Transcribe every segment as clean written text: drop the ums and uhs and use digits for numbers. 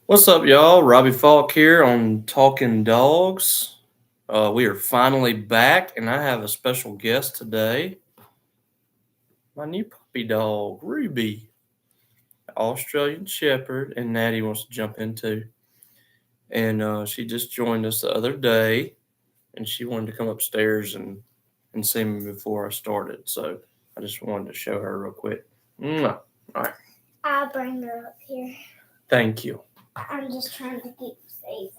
What's up, y'all? Robbie Falk here on Talkin Dawgs. We are finally back, and I have a special guest today. My new puppy dog, Ruby, Australian Shepherd, and Natty wants to jump into. And she just joined us the other day, and she wanted to come upstairs and see me before I started. So I just wanted to show her real quick. Mwah. All right. I'll bring her up here. Thank you. I'm just trying to keep safe.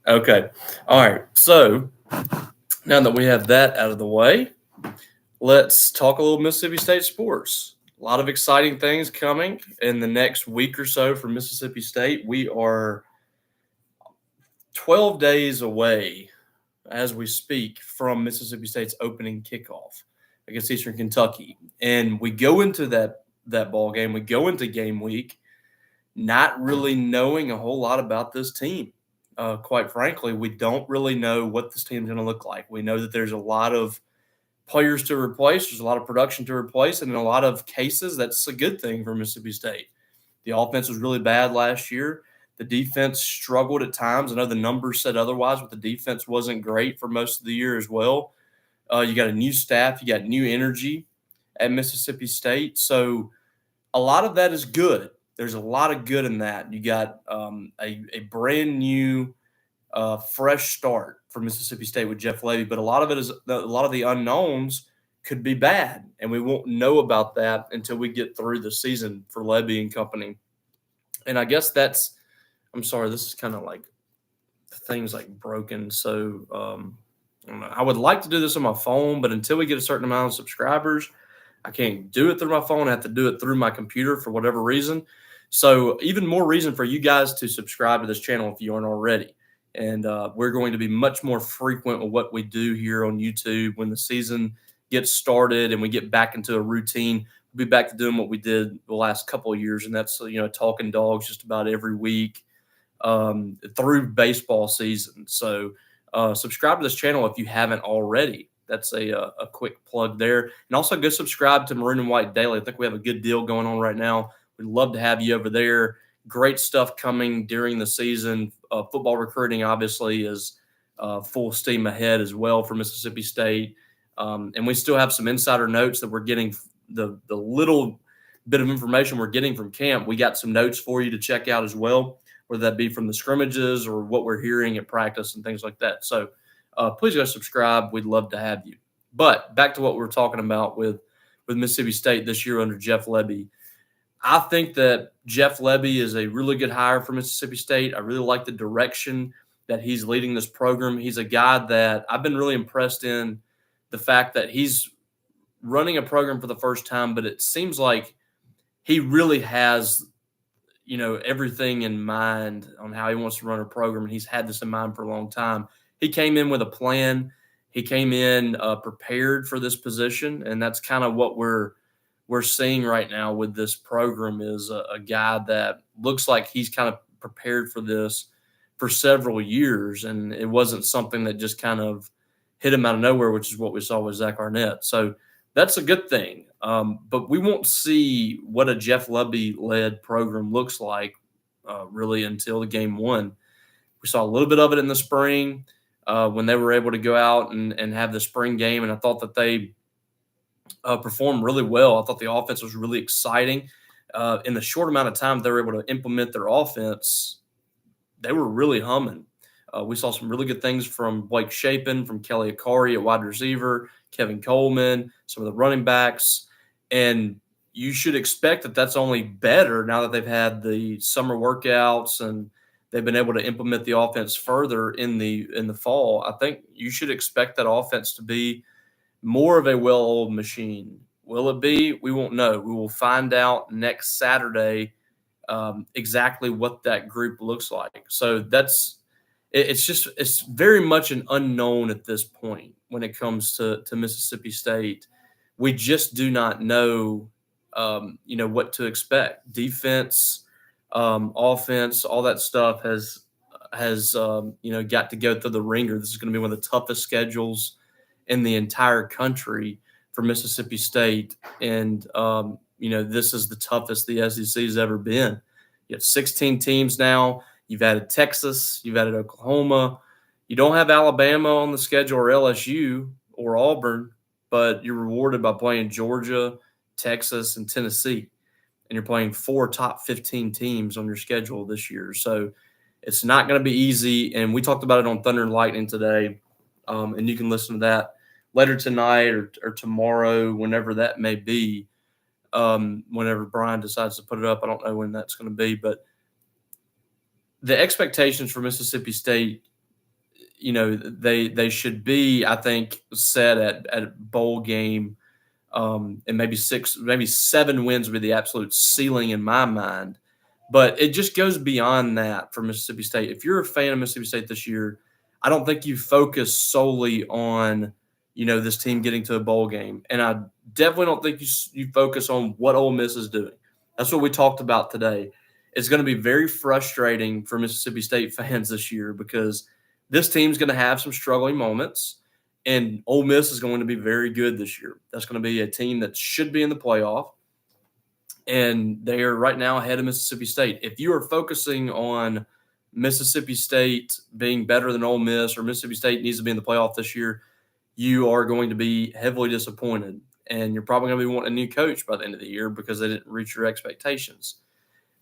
Okay. All right. So now that we have that out of the way, let's talk a little Mississippi State sports. A lot of exciting things coming in the next week or so for Mississippi State. We are 12 days away as we speak from Mississippi State's opening kickoff against Eastern Kentucky. And we go into that ball game, we go into game week not really knowing a whole lot about this team. Quite frankly, we don't really know what this team's going to look like. We know that there's a lot of players to replace. There's a lot of production to replace, and in a lot of cases, that's a good thing for Mississippi State. The offense was really bad last year. The defense struggled at times. I know the numbers said otherwise, but the defense wasn't great for most of the year as well. You got a new staff, you got new energy at Mississippi State. So a lot of that is good. There's a lot of good in that. You got a brand new fresh start for Mississippi State with Jeff Lebby, but a lot of it is a lot of the unknowns could be bad, and we won't know about that until we get through the season for Lebby and company. And I guess that's. I'm sorry, this is kind of like the thing's like broken. So I don't know. I would like to do this on my phone, but until we get a certain amount of subscribers, I can't do it through my phone. I have to do it through my computer for whatever reason. So even more reason for you guys to subscribe to this channel if you aren't already. And we're going to be much more frequent with what we do here on YouTube when the season gets started and we get back into a routine. We'll be back to doing what we did the last couple of years, and that's Talking Dogs just about every week through baseball season. So subscribe to this channel if you haven't already. That's a quick plug there. And also go subscribe to Maroon and White Daily. I think we have a good deal going on right now. We'd love to have you over there. Great stuff coming during the season. Football recruiting obviously is full steam ahead as well for Mississippi State. And we still have some insider notes that we're getting, the little bit of information we're getting from camp. We got some notes for you to check out as well, whether that be from the scrimmages or what we're hearing at practice and things like that. So please go subscribe. We'd love to have you. But back to what we were talking about with Mississippi State this year under Jeff Lebby. I think that Jeff Lebby is a really good hire for Mississippi State. I really like the direction that he's leading this program. He's a guy that I've been really impressed in the fact that he's running a program for the first time, but it seems like he really has everything in mind on how he wants to run a program, and he's had this in mind for a long time. He came in with a plan. He came in prepared for this position, and that's kind of what we're seeing right now with this program is a guy that looks like he's kind of prepared for this for several years, and it wasn't something that just kind of hit him out of nowhere, which is what we saw with Zach Arnett. So that's a good thing. But we won't see what a Jeff Lebby-led program looks like really until the game one. We saw a little bit of it in the spring when they were able to go out and have the spring game, and I thought that they performed really well. I thought the offense was really exciting. In the short amount of time they were able to implement their offense, they were really humming. We saw some really good things from Blake Shapen, from Kelly Akari at wide receiver, Kevin Coleman, some of the running backs. And you should expect that that's only better now that they've had the summer workouts and they've been able to implement the offense further in the fall. I think you should expect that offense to be more of a well-oiled machine. Will it be? We won't know. We will find out next Saturday exactly what that group looks like. So it's very much an unknown at this point when it comes to Mississippi State. We just do not know, what to expect. Defense, offense, all that stuff has got to go through the ringer. This is going to be one of the toughest schedules in the entire country for Mississippi State. And, this is the toughest the SEC has ever been. You have 16 teams now. You've added Texas. You've added Oklahoma. You don't have Alabama on the schedule or LSU or Auburn, but you're rewarded by playing Georgia, Texas, and Tennessee. And you're playing 4 top 15 teams on your schedule this year. So it's not going to be easy. And we talked about it on Thunder and Lightning today. And you can listen to that later tonight or tomorrow, whenever that may be, whenever Brian decides to put it up. I don't know when that's going to be. But the expectations for Mississippi State, they should be, I think, set at a bowl game. And maybe 7 wins would be the absolute ceiling in my mind. But it just goes beyond that for Mississippi State. If you're a fan of Mississippi State this year, I don't think you focus solely on, this team getting to a bowl game. And I definitely don't think you focus on what Ole Miss is doing. That's what we talked about today. It's going to be very frustrating for Mississippi State fans this year because this team's going to have some struggling moments. And Ole Miss is going to be very good this year. That's going to be a team that should be in the playoff. And they are right now ahead of Mississippi State. If you are focusing on Mississippi State being better than Ole Miss or Mississippi State needs to be in the playoff this year, you are going to be heavily disappointed. And you're probably going to be wanting a new coach by the end of the year because they didn't reach your expectations.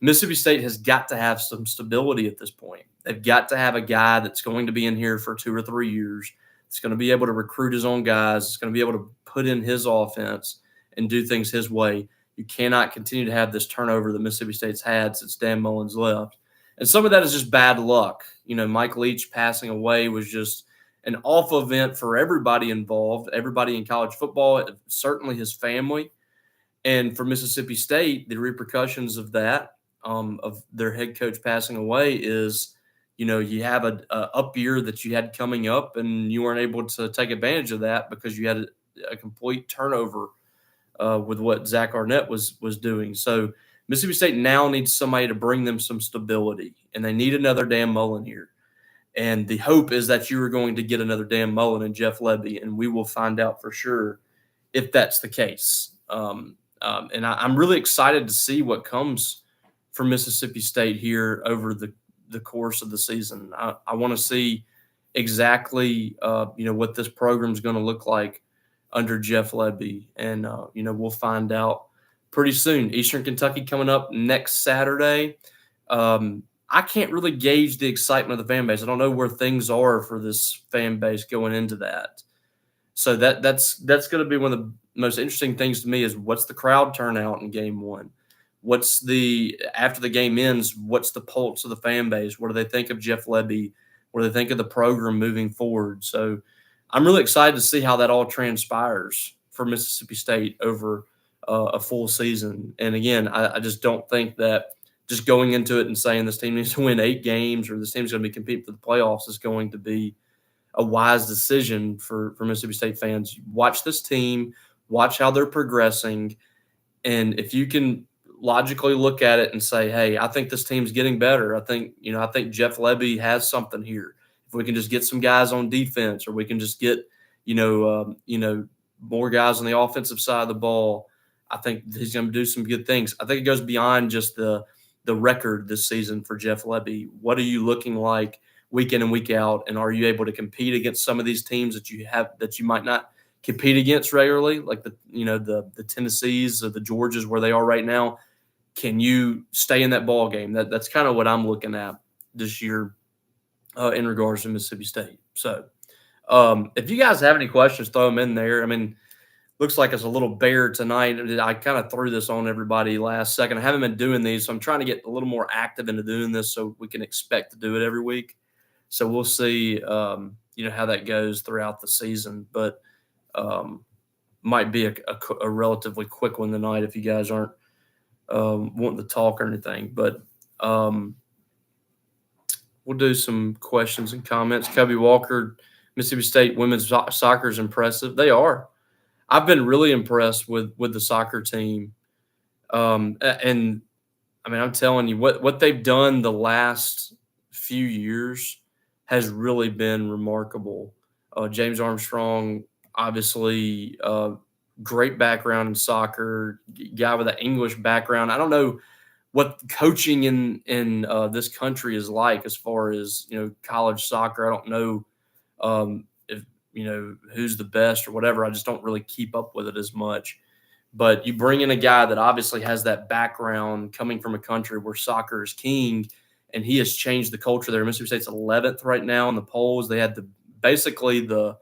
Mississippi State has got to have some stability at this point. They've got to have a guy that's going to be in here for 2 or 3 years. It's going to be able to recruit his own guys. It's going to be able to put in his offense and do things his way. You cannot continue to have this turnover that Mississippi State's had since Dan Mullen's left. And some of that is just bad luck. Mike Leach passing away was just an awful event for everybody involved, everybody in college football, certainly his family. And for Mississippi State, the repercussions of that, of their head coach passing away is – you have a up year that you had coming up, and you weren't able to take advantage of that because you had a complete turnover with what Zach Arnett was doing. So Mississippi State now needs somebody to bring them some stability, and they need another Dan Mullen here. And the hope is that you are going to get another Dan Mullen and Jeff Lebby, and we will find out for sure if that's the case. And I'm really excited to see what comes from Mississippi State here over the course of the season. I want to see exactly, what this program is going to look like under Jeff Lebby. And, we'll find out pretty soon. Eastern Kentucky coming up next Saturday. I can't really gauge the excitement of the fan base. I don't know where things are for this fan base going into that. So that's going to be one of the most interesting things to me is what's the crowd turnout in game 1? After the game ends, what's the pulse of the fan base? What do they think of Jeff Lebby? What do they think of the program moving forward? So I'm really excited to see how that all transpires for Mississippi State over a full season. And again, I just don't think that just going into it and saying this team needs to win 8 games or this team's going to be competing for the playoffs is going to be a wise decision for Mississippi State fans. Watch this team, watch how they're progressing, and if you can logically look at it and say, hey, I think this team's getting better. I think Jeff Lebby has something here. If we can just get some guys on defense or we can just get, more guys on the offensive side of the ball, I think he's going to do some good things. I think it goes beyond just the record this season for Jeff Lebby. What are you looking like week in and week out? And are you able to compete against some of these teams that you might not compete against regularly, like the Tennessees or the Georgias where they are right now? Can you stay in that ball game? That's kind of what I'm looking at this year in regards to Mississippi State. So if you guys have any questions, throw them in there. I mean, looks like it's a little bare tonight. I kind of threw this on everybody last second. I haven't been doing these, so I'm trying to get a little more active into doing this so we can expect to do it every week. So we'll see, how that goes throughout the season. But might be a relatively quick one tonight if you guys aren't wanting to talk or anything. But we'll do some questions and comments. Cubby Walker, Mississippi State women's soccer is impressive. They are. I've been really impressed with the soccer team. And I mean, I'm telling you, what they've done the last few years has really been remarkable. James Armstrong, obviously, great background in soccer, guy with an English background. I don't know what coaching in this country is like as far as college soccer. I don't know if who's the best or whatever. I just don't really keep up with it as much. But you bring in a guy that obviously has that background coming from a country where soccer is king, and he has changed the culture there. Mississippi State's 11th right now in the polls. They had basically the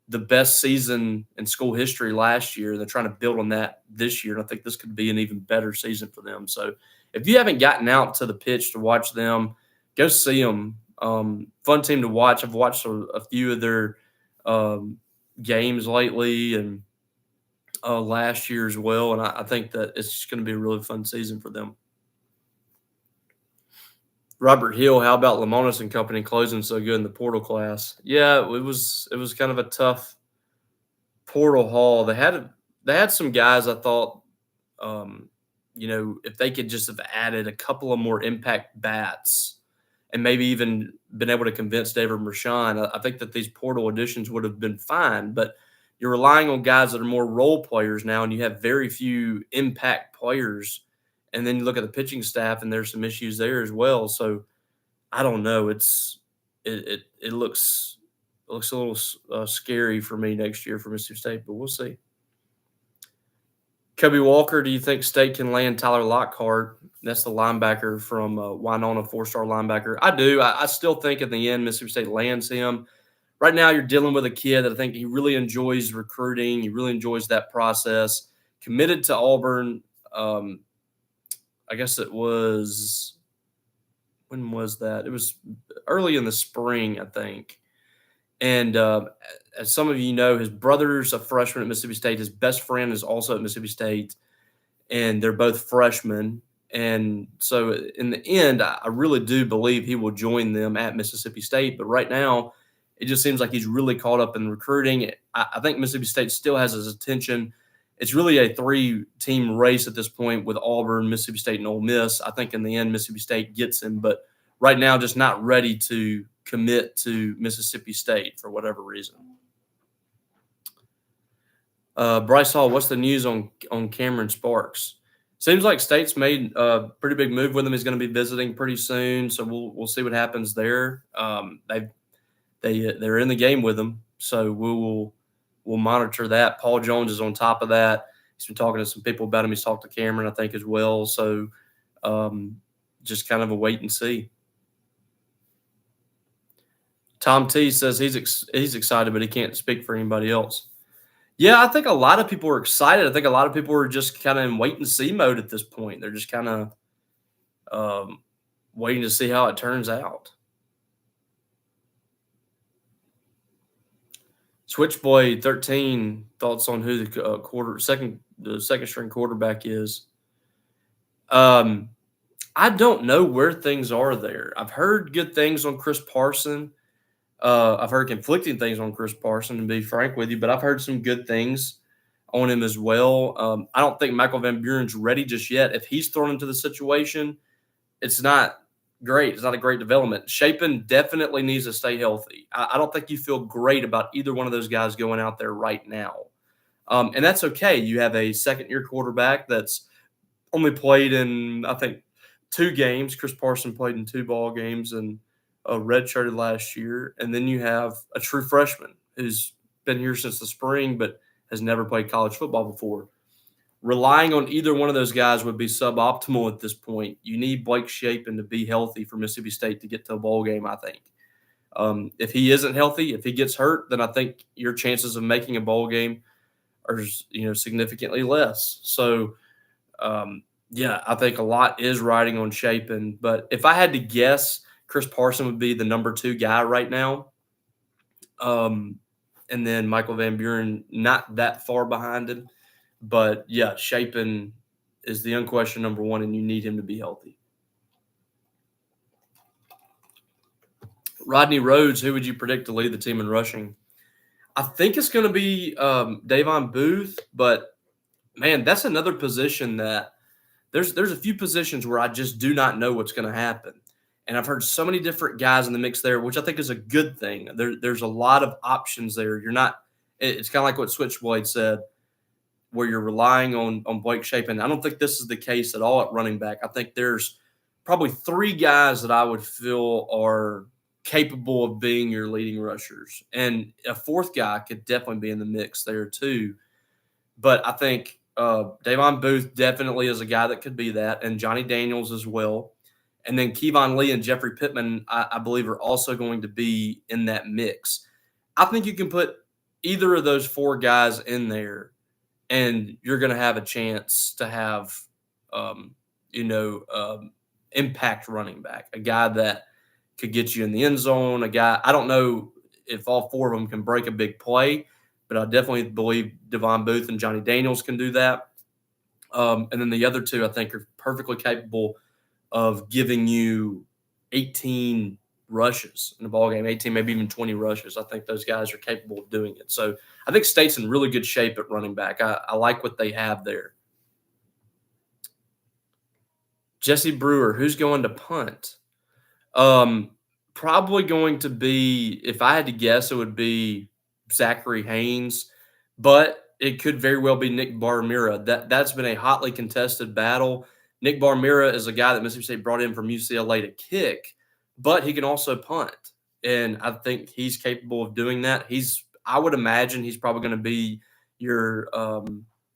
best season in school history last year. They're trying to build on that this year, and I think this could be an even better season for them. So if you haven't gotten out to the pitch to watch them, go see them. Fun team to watch. I've watched a few of their games lately and last year as well, and I think that it's just going to be a really fun season for them. Robert Hill, how about Lamonis and company closing so good in the portal class? Yeah, it was kind of a tough portal haul. They had some guys I thought, if they could just have added a couple of more impact bats and maybe even been able to convince David Mershon, I think that these portal additions would have been fine. But you're relying on guys that are more role players now, and you have very few impact players. And then you look at the pitching staff, and there's some issues there as well. So I don't know. It looks a little scary for me next year for Mississippi State, but we'll see. Kobe Walker, do you think State can land Tyler Lockhart? That's the linebacker from Winona, 4-star linebacker. I do. I still think in the end Mississippi State lands him. Right now you're dealing with a kid that I think he really enjoys recruiting. He really enjoys that process. Committed to Auburn. I guess it was – when was that? It was early in the spring, I think. And as some of you know, his brother's a freshman at Mississippi State. His best friend is also at Mississippi State, and they're both freshmen. And so in the end, I really do believe he will join them at Mississippi State. But right now, it just seems like he's really caught up in recruiting. I think Mississippi State still has his attention. It's really a 3-team race at this point with Auburn, Mississippi State, and Ole Miss. I think in the end, Mississippi State gets him. But right now, just not ready to commit to Mississippi State for whatever reason. Bryce Hall, what's the news on Cameron Sparks? Seems like State's made a pretty big move with him. He's going to be visiting pretty soon, so we'll see what happens there. They're in the game with him, so we'll monitor that. Paul Jones is on top of that. He's been talking to some people about him. He's talked to Cameron, I think, as well. So just kind of a wait and see. Tom T says he's excited, but he can't speak for anybody else. Yeah, I think a lot of people are excited. I think a lot of people are just kind of in wait and see mode at this point. They're just kind of waiting to see how it turns out. Switchboy 13, thoughts on who the second string quarterback is. I don't know where things are there. I've heard good things on Chris Parson. I've heard conflicting things on Chris Parson, to be frank with you, but I've heard some good things on him as well. I don't think Michael Van Buren's ready just yet. If he's thrown into the situation, it's not great. It's not a great development. Chapin definitely needs to stay healthy. I don't think you feel great about either one of those guys going out there right now. And that's okay. You have a second-year quarterback that's only played in, I think, 2 games. Chris Parson played in 2 ball games and redshirted last year. And then you have a true freshman who's been here since the spring but has never played college football before. Relying on either one of those guys would be suboptimal at this point. You need Blake Chapin to be healthy for Mississippi State to get to a bowl game, I think. If he isn't healthy, if he gets hurt, then I think your chances of making a bowl game are significantly less. So, I think a lot is riding on Chapin. But if I had to guess, Chris Parson would be the number 2 guy right now. And then Michael Van Buren, not that far behind him. But, yeah, Chapin is the unquestioned number 1, and you need him to be healthy. Rodney Rhodes, who would you predict to lead the team in rushing? I think it's going to be Davon Booth, but, man, that's another position that there's a few positions where I just do not know what's going to happen. And I've heard so many different guys in the mix there, which I think is a good thing. There's a lot of options there. It's kind of like what Switchblade said. where you're relying on Blake Shapen. I don't think this is the case at all at running back. I think there's probably 3 guys that I would feel are capable of being your leading rushers, and a 4th guy could definitely be in the mix there too. But I think Davon Booth definitely is a guy that could be that, and Johnny Daniels as well. And then Kevon Lee and Jeffrey Pittman, I believe, are also going to be in that mix. I think you can put either of those 4 guys in there, and you're going to have a chance to have, um, impact running back, a guy that could get you in the end zone. A guy, I don't know if all 4 of them can break a big play, but I definitely believe Devon Booth and Johnny Daniels can do that. And then the other 2, I think, are perfectly capable of giving you 18 rushes in the ball game, 18, maybe even 20 rushes. I think those guys are capable of doing it. So I think State's in really good shape at running back. I like what they have there. Jesse Brewer, who's going to punt? Probably going to be, if I had to guess, it would be Zachary Haynes, but it could very well be Nick Barmira. That's been a hotly contested battle. Nick Barmira is a guy that Mississippi State brought in from UCLA to kick, but he can also punt, and I think he's capable of doing that. I would imagine he's probably going to be your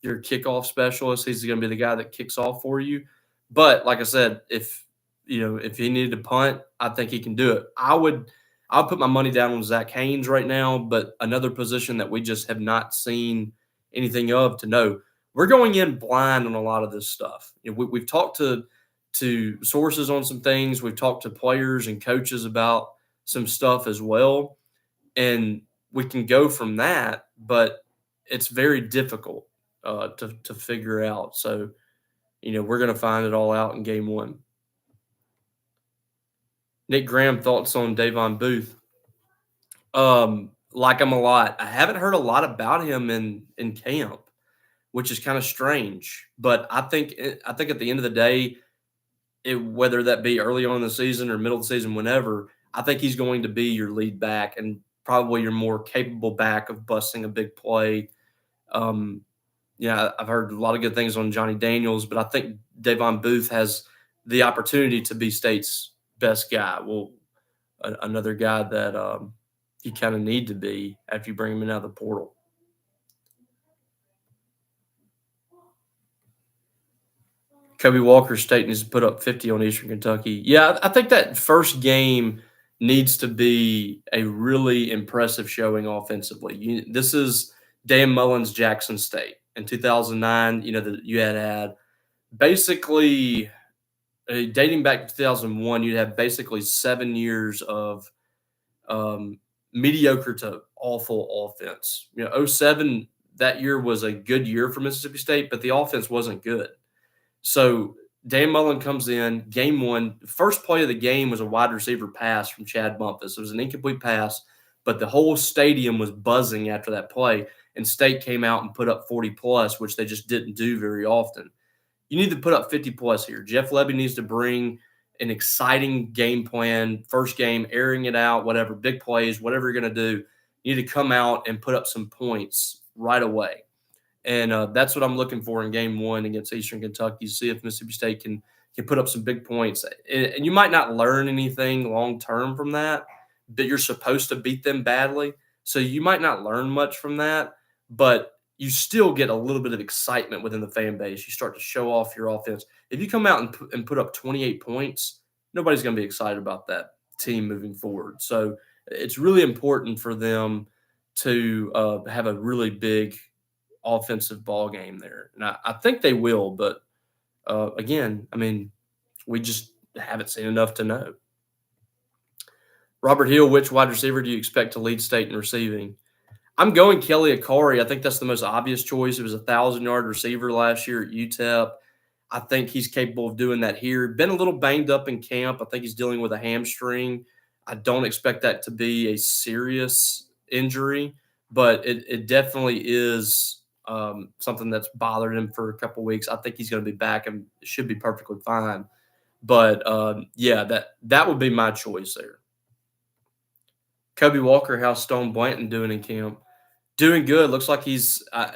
kickoff specialist. He's going to be the guy that kicks off for you. But like I said, if he needed to punt, I think he can do it. I'll put my money down on Zach Haynes right now, but another position that we just have not seen anything of to know. We're going in blind on a lot of this stuff. We've talked to sources on some things. We've talked to players and coaches about some stuff as well, and we can go from that, but it's very difficult to figure out. So, we're going to find it all out in game 1. Nick Graham, thoughts on Davon Booth? Like him a lot. I haven't heard a lot about him in camp, which is kind of strange. But I think at the end of the day, whether that be early on in the season or middle of the season, whenever, I think he's going to be your lead back and probably your more capable back of busting a big play. I've heard a lot of good things on Johnny Daniels, but I think Davon Booth has the opportunity to be State's best guy. Well, another guy that you kind of need to be after you bring him in out of the portal. Kobe Walker State needs to put up 50 on Eastern Kentucky. Yeah, I think that first game needs to be a really impressive showing offensively. This is Dan Mullen's Jackson State. In 2009, you had basically dating back to 2001, you'd have basically 7 years of mediocre to awful offense. 07, that year was a good year for Mississippi State, but the offense wasn't good. So Dan Mullen comes in, game 1. First play of the game was a wide receiver pass from Chad Bumpus. It was an incomplete pass, but the whole stadium was buzzing after that play, and State came out and put up 40+, which they just didn't do very often. You need to put up 50+ here. Jeff Lebby needs to bring an exciting game plan, first game, airing it out, whatever, big plays, whatever you're going to do. You need to come out and put up some points right away. And that's what I'm looking for in game 1 against Eastern Kentucky, see if Mississippi State can put up some big points. And you might not learn anything long-term from that, but you're supposed to beat them badly. So you might not learn much from that, but you still get a little bit of excitement within the fan base. You start to show off your offense. If you come out and put up 28 points, nobody's going to be excited about that team moving forward. So it's really important for them to have a really big offensive ball game there. And I think they will, but again, we just haven't seen enough to know. Robert Hill, which wide receiver do you expect to lead State in receiving? I'm going Kelly Akari. I think that's the most obvious choice. He was a 1,000-yard receiver last year at UTEP. I think he's capable of doing that here. Been a little banged up in camp. I think he's dealing with a hamstring. I don't expect that to be a serious injury, but it definitely is something that's bothered him for a couple of weeks. I think he's going to be back and should be perfectly fine. But, that would be my choice there. Kobe Walker, how's Stone Blanton doing in camp? Doing good. Looks like he's I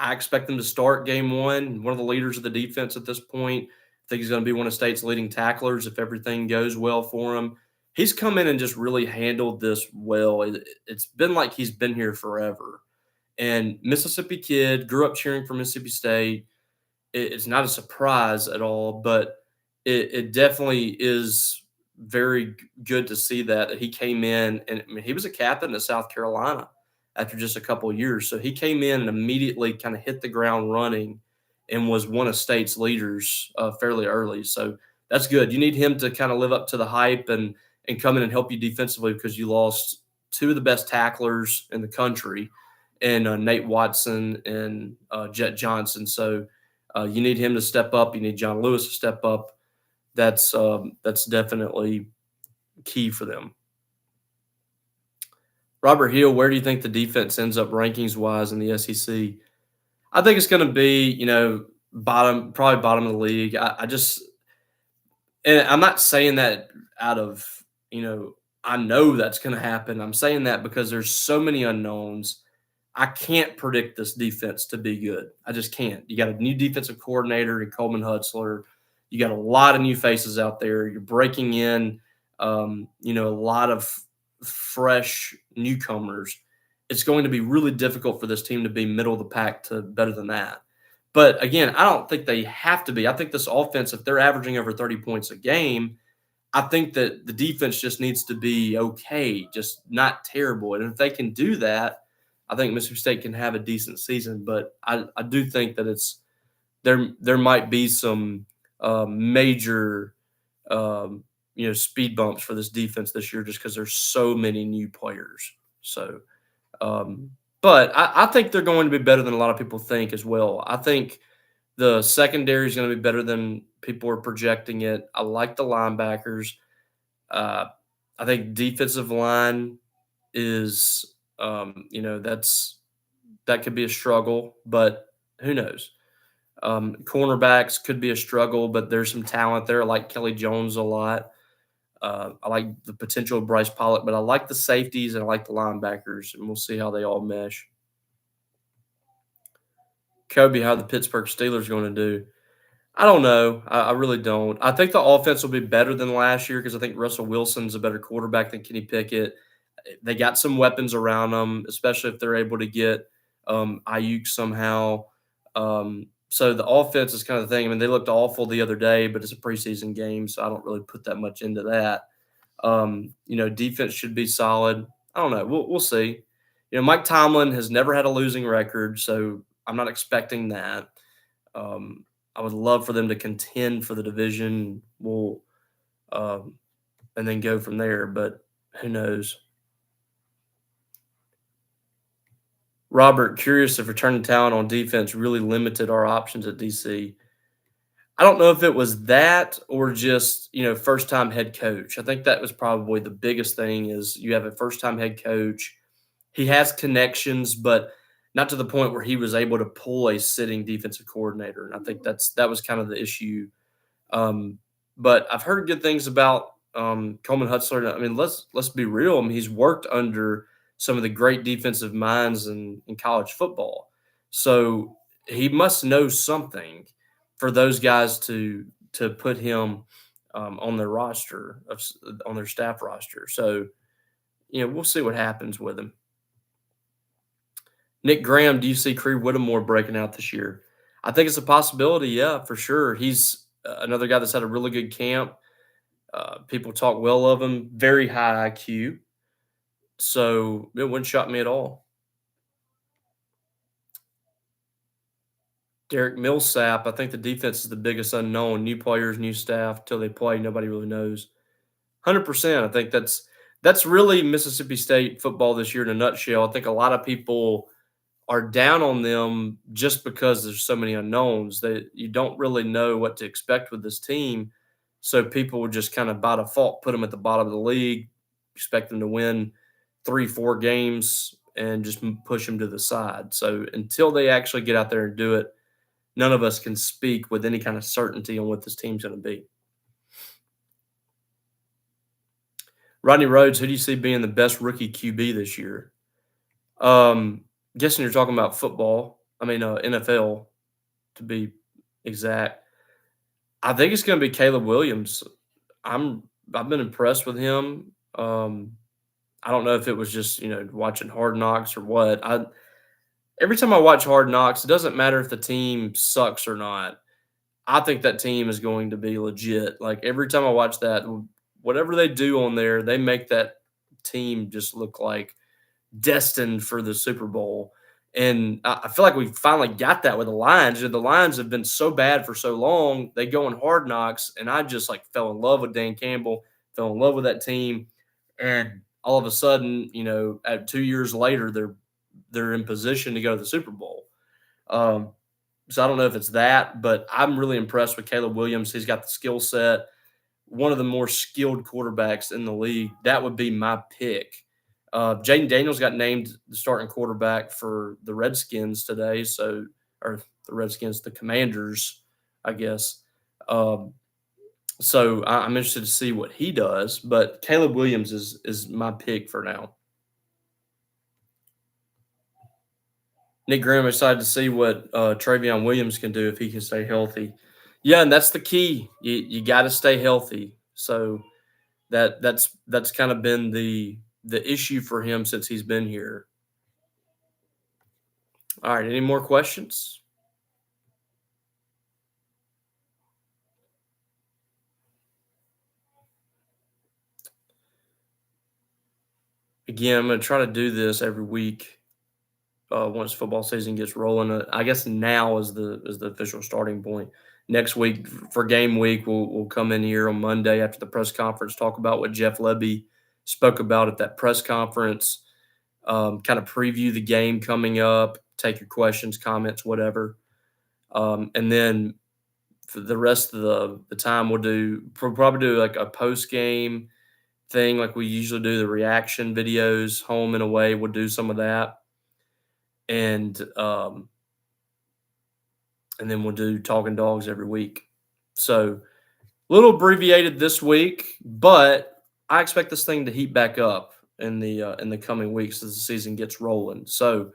I expect them to start game one of the leaders of the defense at this point. I think he's going to be one of State's leading tacklers if everything goes well for him. He's come in and just really handled this well. It's been like he's been here forever. And Mississippi kid, grew up cheering for Mississippi State. It's not a surprise at all, but it definitely is very good to see that he came in, and I mean, he was a captain at South Carolina after just a couple of years. So he came in and immediately kind of hit the ground running and was one of State's leaders fairly early. So that's good. You need him to kind of live up to the hype and come in and help you defensively because you lost two of the best tacklers in the country, and Nate Watson and Jet Johnson. So you need him to step up. You need John Lewis to step up. That's definitely key for them. Robert Hill, where do you think the defense ends up rankings wise in the SEC? I think it's going to be, probably bottom of the league. And I'm not saying that out of, I know that's going to happen. I'm saying that because there's so many unknowns. I can't predict this defense to be good. I just can't. You got a new defensive coordinator in Coleman Hutzler. You got a lot of new faces out there. You're breaking in, a lot of fresh newcomers. It's going to be really difficult for this team to be middle of the pack to better than that. But again, I don't think they have to be. I think this offense, if they're averaging over 30 points a game, I think that the defense just needs to be okay, just not terrible. And if they can do that, I think Mississippi State can have a decent season. But I do think that there might be some major speed bumps for this defense this year just because there's so many new players. So, but I think they're going to be better than a lot of people think as well. I think the secondary is going to be better than people are projecting it. I like the linebackers. I think defensive line is, that could be a struggle, but who knows? Cornerbacks could be a struggle, but there's some talent there. I like Kelly Jones a lot. I like the potential of Bryce Pollock, but I like the safeties and I like the linebackers, and we'll see how they all mesh. Kobe, how the Pittsburgh Steelers going to do? I don't know. I really don't. I think the offense will be better than last year because I think Russell Wilson's a better quarterback than Kenny Pickett. They got some weapons around them, especially if they're able to get Ayuk somehow. So the offense is kind of the thing. I mean, they looked awful the other day, but it's a preseason game, so I don't really put that much into that. Defense should be solid. I don't know. We'll see. Mike Tomlin has never had a losing record, so I'm not expecting that. I would love for them to contend for the division. And then go from there, but who knows? Robert, curious if returning talent on defense really limited our options at DC. I don't know if it was that or just, first-time head coach. I think that was probably the biggest thing is you have a first-time head coach. He has connections, but not to the point where he was able to pull a sitting defensive coordinator. And I think that was kind of the issue. But I've heard good things about Coleman Hutzler. I mean, let's be real. I mean, he's worked under some of the great defensive minds in college football. So he must know something for those guys to put him on their roster, on their staff roster. So, we'll see what happens with him. Nick Graham, do you see Creed Whittemore breaking out this year? I think it's a possibility, yeah, for sure. He's another guy that's had a really good camp. People talk well of him, very high IQ. So it wouldn't shock me at all. Derek Millsap, I think the defense is the biggest unknown. New players, new staff, till they play, nobody really knows. 100%. I think that's really Mississippi State football this year in a nutshell. I think a lot of people are down on them just because there's so many unknowns that you don't really know what to expect with this team. So people would just kind of by default put them at the bottom of the league, expect them to win 3-4 games and just push them to the side. So until they actually get out there and do it, none of us can speak with any kind of certainty on what this team's going to be. Rodney Rhodes, who do you see being the best rookie QB this year? Guessing you're talking about football. NFL to be exact. I think it's going to be Caleb Williams. I've been impressed with him. I don't know if it was just watching Hard Knocks or what. Every time I watch Hard Knocks, it doesn't matter if the team sucks or not. I think that team is going to be legit. Like every time I watch that, whatever they do on there, they make that team just look like destined for the Super Bowl. And I feel like we finally got that with the Lions. The Lions have been so bad for so long. They go on Hard Knocks, and I just like fell in love with Dan Campbell, fell in love with that team, and all of a sudden, at 2 years later, they're in position to go to the Super Bowl. So I don't know if it's that, but I'm really impressed with Caleb Williams. He's got the skill set, one of the more skilled quarterbacks in the league. That would be my pick. Jaden Daniels got named the starting quarterback for the Redskins today. The Commanders, I guess. So I'm interested to see what he does. But Caleb Williams is my pick for now. Nick Graham excited to see what Travion Williams can do if he can stay healthy. Yeah, and that's the key. You got to stay healthy. So that's kind of been the issue for him since he's been here. All right, any more questions? Again, I'm going to try to do this every week once football season gets rolling. I guess now is the official starting point. Next week for game week, we'll come in here on Monday after the press conference, talk about what Jeff Lebby spoke about at that press conference, kind of preview the game coming up, take your questions, comments, whatever. And then for the rest of the time, we'll probably do like a post game thing, like we usually do the reaction videos, home and away. We'll do some of that, and then we'll do Talkin Dawgs every week. So a little abbreviated this week, but I expect this thing to heat back up in the coming weeks as the season gets rolling. So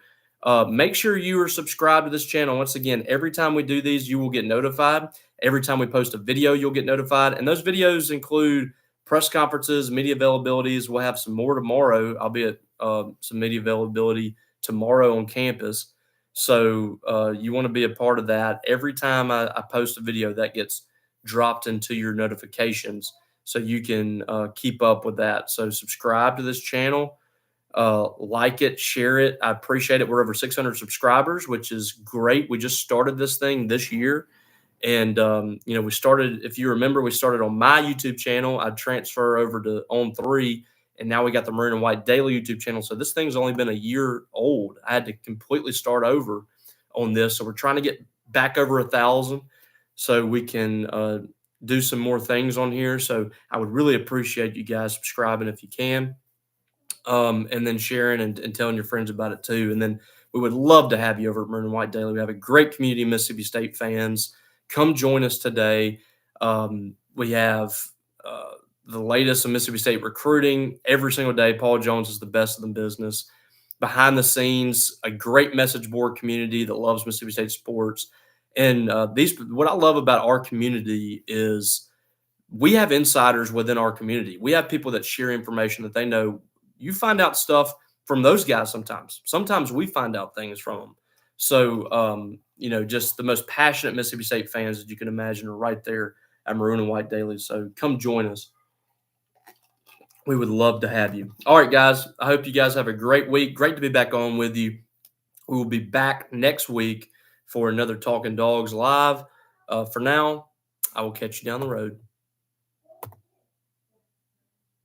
make sure you are subscribed to this channel. Once again, every time we do these, you will get notified. Every time we post a video, you'll get notified. And those videos include press conferences, media availabilities. We'll have some more tomorrow. I'll be at some media availability tomorrow on campus. So you want to be a part of that. Every time I post a video, that gets dropped into your notifications so you can keep up with that. So subscribe to this channel, like it, share it. I appreciate it. We're over 600 subscribers, which is great. We just started this thing this year. And, we started, if you remember, we started on my YouTube channel. I'd transfer over to On3, and now we got the Maroon and White Daily YouTube channel. So this thing's only been a year old. I had to completely start over on this. So we're trying to get back over 1,000 so we can do some more things on here. So I would really appreciate you guys subscribing if you can, and then sharing and telling your friends about it too. And then we would love to have you over at Maroon and White Daily. We have a great community of Mississippi State fans. Come join us today. We have the latest in Mississippi State recruiting every single day. Paul Jones is the best in the business. Behind the scenes, a great message board community that loves Mississippi State sports. And what I love about our community is we have insiders within our community. We have people that share information that they know. You find out stuff from those guys sometimes. Sometimes we find out things from them. So, just the most passionate Mississippi State fans that you can imagine are right there at Maroon and White Daily. So come join us. We would love to have you. All right, guys. I hope you guys have a great week. Great to be back on with you. We will be back next week for another Talkin Dawgs live. For now, I will catch you down the road.